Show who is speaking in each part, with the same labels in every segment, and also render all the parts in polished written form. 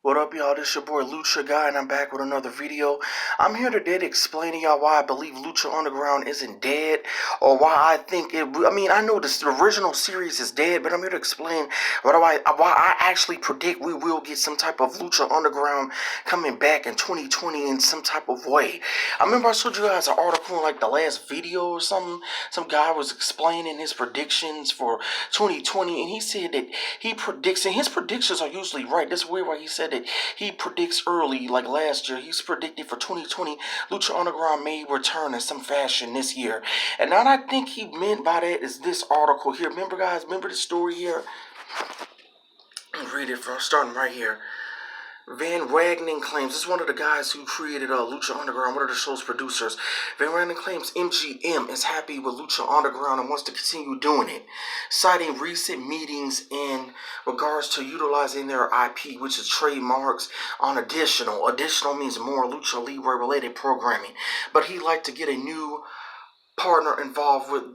Speaker 1: What up, y'all? This your boy Lucha Guy, and I'm back with another video. I'm here today to explain to y'all why I believe Lucha Underground isn't dead, or why I think it. I mean, I know the original series is dead, but I'm here to explain why I actually predict we will get some type of Lucha Underground coming back in 2020 in some type of way. I remember I showed you guys an article in like the last video or something. Some guy was explaining his predictions for 2020, and he said that he predicts, and his predictions are usually right. That's weird why he said that he predicts early, like last year. He's predicted for 2020, Lucha Underground may return in some fashion this year. And now I think he meant by that is this article here. Remember, guys, remember the story here? I'll read it from starting right here. Van Wagenen claims, this is one of the guys who created Lucha Underground, one of the show's producers. Van Wagenen claims MGM is happy with Lucha Underground and wants to continue doing it, citing recent meetings in regards to utilizing their IP, which is trademarks, on additional. Additional means more Lucha Libre related programming. But he'd like to get a new partner involved with,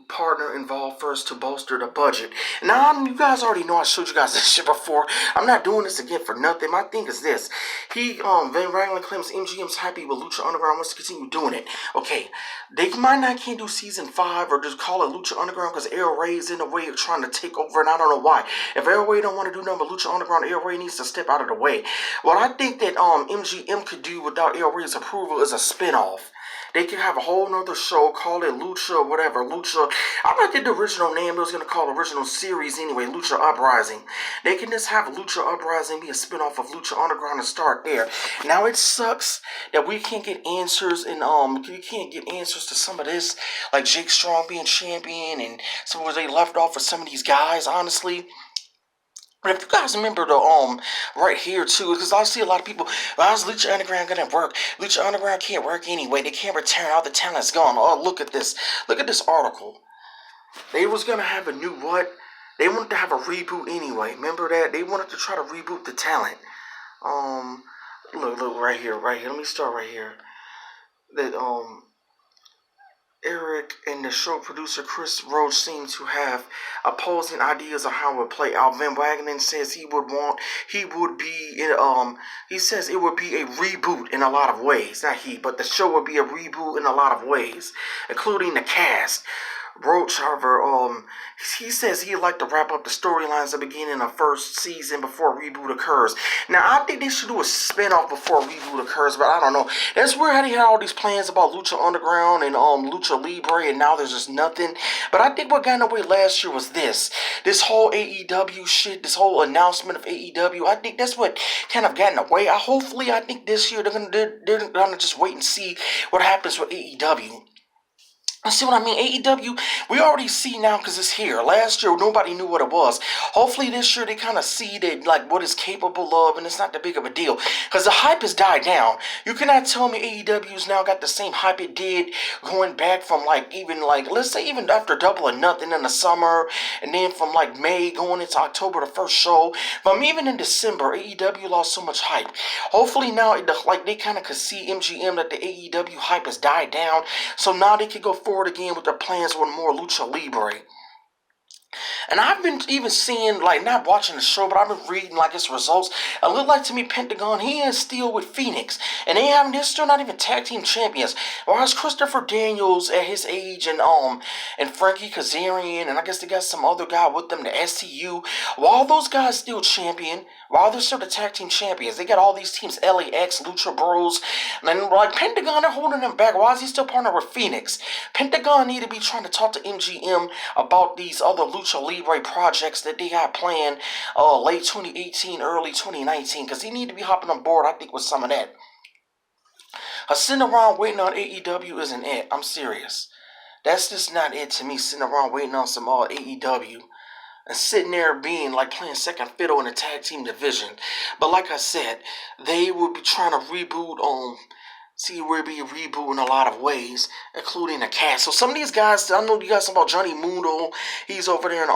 Speaker 1: partner involved first to bolster the budget. Now, you guys already know I showed you guys this shit before. I'm not doing this again for nothing. My thing is this. Van Wagenen claims MGM's happy with Lucha Underground, wants to continue doing it. Okay, they can't do season 5 or just call it Lucha Underground because El Rey is in the way of trying to take over, and I don't know why. If El Rey don't want to do nothing but Lucha Underground, El Rey needs to step out of the way. What I think that MGM could do without El Rey's approval is a spinoff. They could have a whole nother show, call it Lucha, whatever, Lucha. I like the original name it was going to call the original series anyway, Lucha Uprising. They can just have Lucha Uprising be a spinoff of Lucha Underground and start there. Now, it sucks that we can't get answers, and we can't get answers to some of this, like Jake Strong being champion, and some where they left off with some of these guys, honestly. But if you guys remember the right here too, because I see a lot of people, how's Lucha Underground gonna work? Lucha Underground can't work anyway. They can't return. All the talent's gone. Oh, look at this. Look at this article. They was gonna have a new what? They wanted to have a reboot anyway. Remember that? They wanted to try to reboot the talent. Look right here. Let me start right here. That Eric and the show producer Chris Roach seem to have opposing ideas on how it would play out. Van Wagenen says he says it would be a reboot in a lot of ways. Not he, but the show would be a reboot in a lot of ways, including the cast. Roach, however, he says he'd like to wrap up the storylines at the beginning of first season before a reboot occurs. Now, I think they should do a spinoff before a reboot occurs, but I don't know. That's weird how they had all these plans about Lucha Underground and Lucha Libre, and now there's just nothing. But I think what got in the way last year was this whole AEW shit, this whole announcement of AEW. I think that's what kind of got in the way. I think this year they're gonna just wait and see what happens with AEW. See what I mean? AEW, we already see now because it's here. Last year, nobody knew what it was. Hopefully this year, they kind of see that, like, what it's capable of, and it's not that big of a deal. Because the hype has died down. You cannot tell me AEW's now got the same hype it did going back from, let's say even after Double or Nothing in the summer, and then from, May going into October, the first show. From even in December, AEW lost so much hype. Hopefully now, they kind of could see MGM that the AEW hype has died down, so now they could go forward again with their plans with more Lucha Libre. And I've been even seeing, not watching the show, but I've been reading, its results. It looked like to me Pentagon, he is still with Phoenix. And they're still not even tag team champions. Whereas Christopher Daniels at his age and Frankie Kazarian, and I guess they got some other guy with them, the STU. While those guys still champion, while they're still the tag team champions, they got all these teams, LAX, Lucha Bros. And then, Pentagon, they're holding them back. Why is he still partnered with Phoenix? Pentagon need to be trying to talk to MGM about these other Lucha Libre projects that they got planned late 2018, early 2019, because he need to be hopping on board, I think, with some of that. Sitting around waiting on AEW isn't it. I'm serious. That's just not it to me, sitting around waiting on some AEW. And sitting there being playing second fiddle in the tag team division. But like I said, they will be trying to reboot we'll be rebooting in a lot of ways, including the cast. So some of these guys, I know you guys know about Johnny Mundo. He's over there in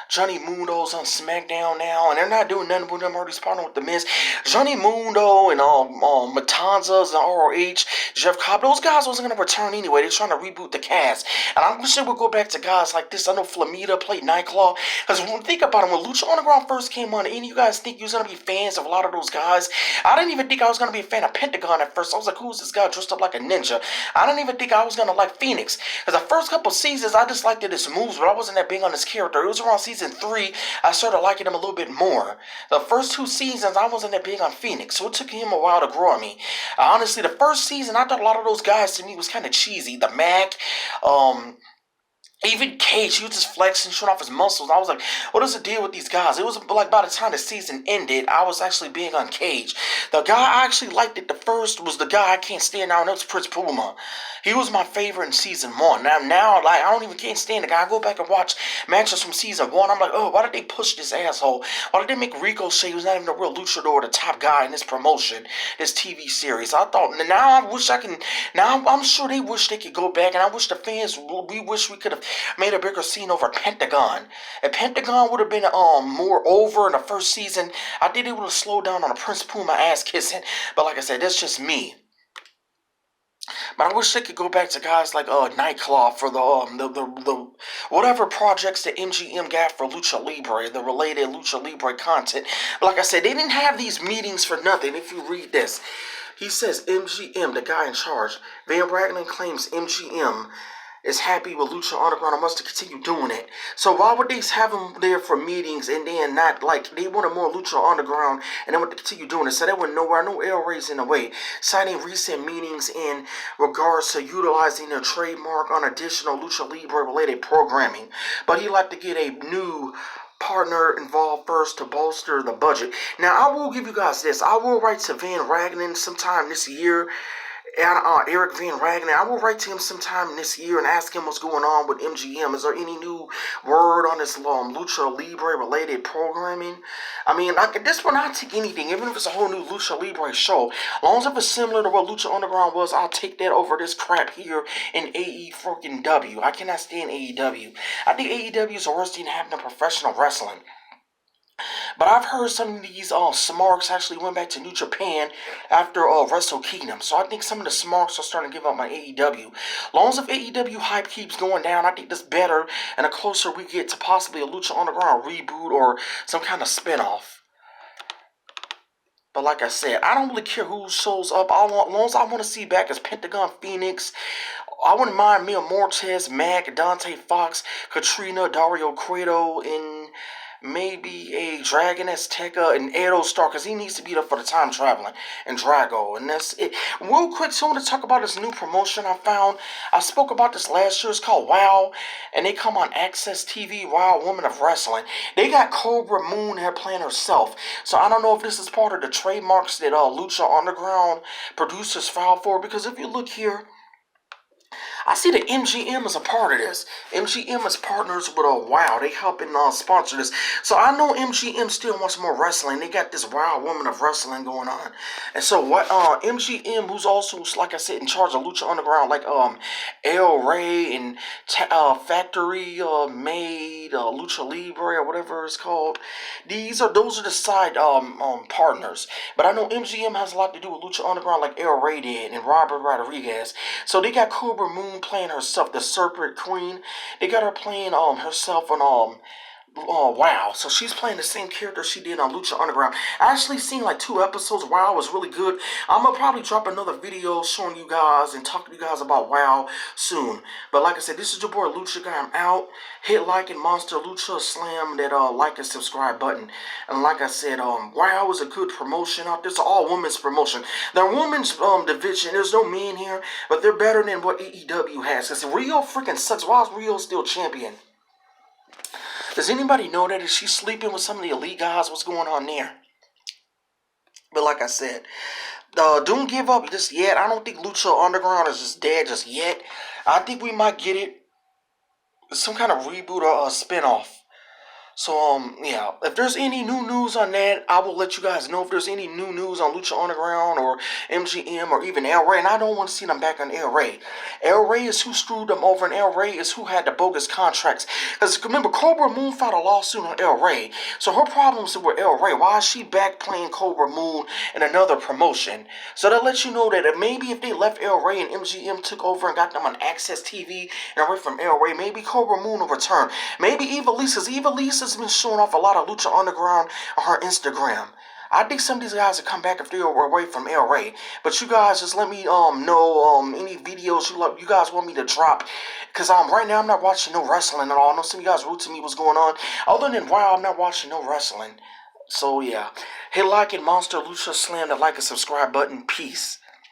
Speaker 1: Johnny Mundo's on SmackDown now, and they're not doing nothing with them. Already partnering with the Miz. Johnny Mundo and Matanzas and ROH, Jeff Cobb. Those guys wasn't gonna return anyway. They're trying to reboot the cast, and I'm sure we'll go back to guys like this. I know Flamita played Nightclaw, because when think about it, when Lucha Underground first came on, any of you guys think you was gonna be fans of a lot of those guys? I didn't even think I was gonna be a fan of Pentagon at first. I was like, who's this guy dressed up like a ninja? I didn't even think I was gonna like Phoenix, because the first couple seasons I just liked his moves, but I wasn't that big on his character. It was around season 3 I started liking him a little bit more. The first 2 seasons I wasn't that big on Phoenix, so it took him a while to grow on me. Honestly, the first season I thought a lot of those guys to me was kind of cheesy. The Mac, even Cage, he was just flexing, showing off his muscles. I was like, what is the deal with these guys? It was like by the time the season ended, I was actually being on Cage. The guy I actually liked it the first was the guy I can't stand now, and that's Prince Puma. He was my favorite in season 1. Now, like, I don't even can't stand the guy. I go back and watch matches from season 1. I'm like, oh, why did they push this asshole? Why did they make Ricochet, who's not even a real luchador, the top guy in this promotion, this TV series? I thought, now I wish I can, now I'm sure they wish they could go back, and I wish the fans, we wish we could have made a bigger scene over Pentagon. If Pentagon would have been more over in the first season, I think it would have slowed down on the Prince Puma ass kissing. But like I said, that's just me. But I wish they could go back to guys like Nightclaw for the whatever projects that MGM got for Lucha Libre, the related Lucha Libre content. But like I said, they didn't have these meetings for nothing. If you read this, he says MGM, the guy in charge, Van Ragnar claims MGM is happy with Lucha Underground and wants to continue doing it. So why would they have them there for meetings and then not, like, they wanted more Lucha Underground and they want to continue doing it? So they went nowhere, no El Rey's in the way. Citing recent meetings in regards to utilizing their trademark on additional Lucha Libre related programming. But he'd like to get a new partner involved first to bolster the budget. Now, I will give you guys this. I will write to Van Ragnar sometime this year, and Eric Van Ragnar. I will write to him sometime this year and ask him what's going on with MGM. Is there any new word on this Lucha Libre related programming? I mean, at this point, I'll take anything, even if it's a whole new Lucha Libre show. As long as it's similar to what Lucha Underground was, I'll take that over this crap here in AEW. I cannot stand AEW. I think AEW is the worst thing happening in professional wrestling. But I've heard some of these smarks actually went back to New Japan after Wrestle Kingdom. So I think some of the smarks are starting to give up on AEW. As long as if AEW hype keeps going down, I think that's better. And the closer we get to possibly a Lucha Underground reboot or some kind of spinoff. But like I said, I don't really care who shows up. As long as I want to see back as Pentagon, Phoenix. I wouldn't mind Mil Mortes, Mac, Dante Fox, Katrina, Dario Cueto, and maybe a Dragon Azteca and Edo Star, because he needs to be there for the time traveling, and Drago, and that's it. Real quick, so I want to talk about this new promotion I found. I spoke about this last year. It's called WOW, and they come on Access TV, WOW Women of Wrestling. They got Cobra Moon here playing herself, so I don't know if this is part of the trademarks that Lucha Underground producers filed for, because if you look here, I see that MGM is a part of this. MGM is partners with WOW. They helping sponsor this. So I know MGM still wants more wrestling. They got this WOW Woman of Wrestling going on. And so what MGM, who's also, like I said, in charge of Lucha Underground, like El Rey and Factory Made, Lucha Libre, or whatever it's called. Those are the side partners. But I know MGM has a lot to do with Lucha Underground, like El Rey did and Robert Rodriguez. So they got Cobra Moon playing herself, the Serpent Queen. They got her playing herself on WOW. So she's playing the same character she did on Lucha Underground. I actually seen like 2 episodes. WOW was really good. I'm gonna probably drop another video showing you guys and talking to you guys about WOW soon. But like I said, this is your boy Lucha Guy. I'm out. Hit like and Monster Lucha slam that like and subscribe button. And like I said, WOW is a good promotion out there. It's an all women's promotion. Their women's division, there's no men here, but they're better than what AEW has. Because Rio freaking sucks. Why is Rio still champion? Does anybody know that? Is she sleeping with some of the elite guys? What's going on there? But like I said, don't give up just yet. I don't think Lucha Underground is just dead just yet. I think we might get it. Some kind of reboot or a spinoff. So, yeah, if there's any new news on that, I will let you guys know. If there's any new news on Lucha Underground or MGM or even El Rey, and I don't want to see them back on El Rey. El Rey is who screwed them over, and El Rey is who had the bogus contracts. Because remember, Cobra Moon filed a lawsuit on El Rey. So her problems with El Rey, why is she back playing Cobra Moon in another promotion? So that lets you know that maybe if they left El Rey and MGM took over and got them on Access TV and away from El Rey, maybe Cobra Moon will return. Maybe Eva Lisa's been showing off a lot of Lucha Underground on her Instagram. I think some of these guys will come back if they were away from El Rey. But you guys just let me know any videos you guys want me to drop. Cause right now I'm not watching no wrestling at all. I know some of you guys root to me what's going on. Other than WoW, I'm not watching no wrestling. So yeah. Hit like and Monster Lucha, slam the like and subscribe button. Peace.